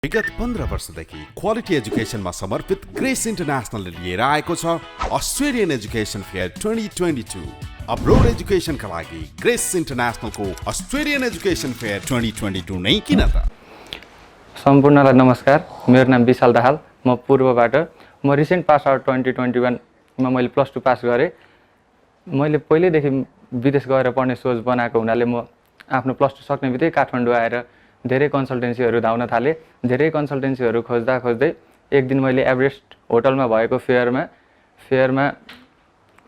विगत 15 वर्षदेखि क्वालिटी एजुकेसनमा समर्पित ग्रेस इन्टरनेसनलले लिएर आएको छ अस्ट्रेलियन एजुकेसन फेयर 2022। अब्रोड एजुकेसनका लागि ग्रेस इन्टरनेसनलको अस्ट्रेलियन एजुकेसन फेयर 2022 नै किन त। सम्पूर्णलाई नमस्कार, मेरो नाम विशाल दाहाल, म पूर्वबाट। म रिसेन्ट पास आउट 2021 मा मैले +2 पास गरेँ। मैले पहिल्यैदेखि विदेश गएर पढ्ने सोच बनाएको हुनाले म आफ्नो +2 सक्ने बित्तिकै काठमाडौँ आएर धेरै कन्सल्टेन्सीहरू धाउन थालेँ। धेरै कन्सल्टेन्सीहरू खोज्दा खोज्दै एक दिन मैले एभरेस्ट होटलमा भएको फेयरमा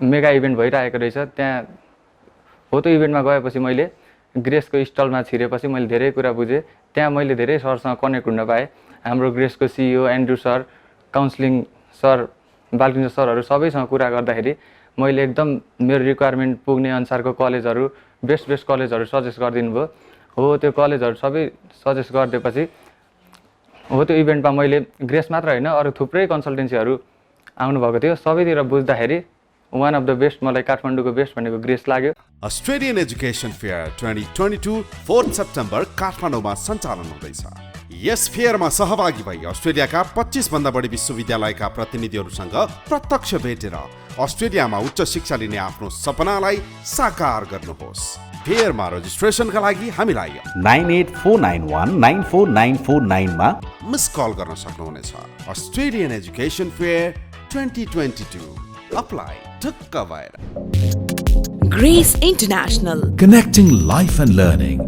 मेगा इभेन्ट भइरहेको रहेछ। त्यहाँ हो त्यो इभेन्टमा गएपछि मैले ग्रेसको स्टलमा छिरेपछि मैले धेरै कुरा बुझेँ। त्यहाँ मैले धेरै सरसँग कनेक्ट हुन पाएँ। हाम्रो ग्रेसको CEO Andrew sir, counselling sir, Balkrishna सरहरू सबैसँग कुरा गर्दाखेरि मैले एकदम मेरो रिक्वायरमेन्ट पुग्ने अनुसारको कलेजहरू, बेस्ट कलेजहरू सजेस्ट गरिदिनु भयो। हो त्यो कलेजहरू सबै सजेस्ट गरिदिएपछि हो त्यो इभेन्टमा मैले ग्रेस मात्र होइन अरू थुप्रै कन्सल्टेन्सीहरू आउनुभएको थियो। सबैतिर बुझ्दाखेरि वान अफ द बेस्ट मलाई काठमाडौँको बेस्ट भनेको ग्रेस लाग्यो। अस्ट्रेलियन एजुकेसन फेयर 2022 4 सेप्टेम्बर काठमाडौँमा सञ्चालन हुँदैछ। यस फेयरमा सहभागी भई अस्ट्रेलियाका 25 भन्दा बढी विश्वविद्यालयका प्रतिनिधिहरूसँग प्रत्यक्ष भेटेर अस्ट्रेलियामा उच्च शिक्षा लिने आफ्नो सपनालाई साकार गर्नुहोस्। फेयरमा रजिस्ट्रेसनका लागि हामीलाई 9849194949 मा मिस कल गर्न सक्नुहुनेछ। अस्ट्रेलियन एजुकेसन फेयर 2022 अप्लाई ढुक्क भएर। Grace International, connecting life and learning.